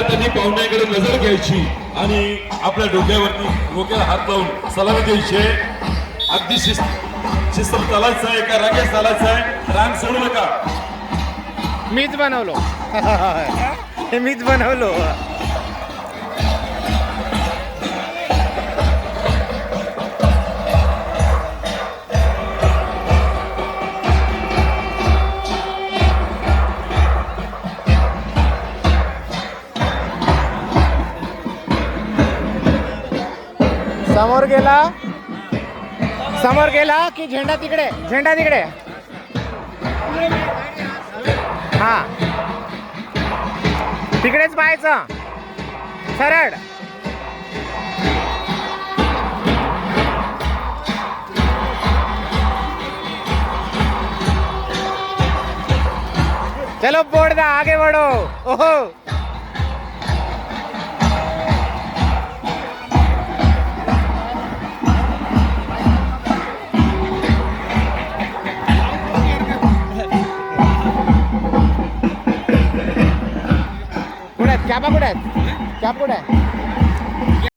त्यांनी पाहुण्याकडे नजर घ्यायची आणि आपल्या डोक्याला हात लावून सलामी द्यायची. अगदी शिस्त चालायचं आहे, एका रांगेत चालायचं आहे, रांग सोडू नका. मीच बनवलो. हे मीच बनवलो. समोर गेला की झेंडा तिकडे. हा तिकडेच पाहायचं सरळ. चलो बोर्डा आगे बढ़ो. ओहो कॅप कुठे आहेत?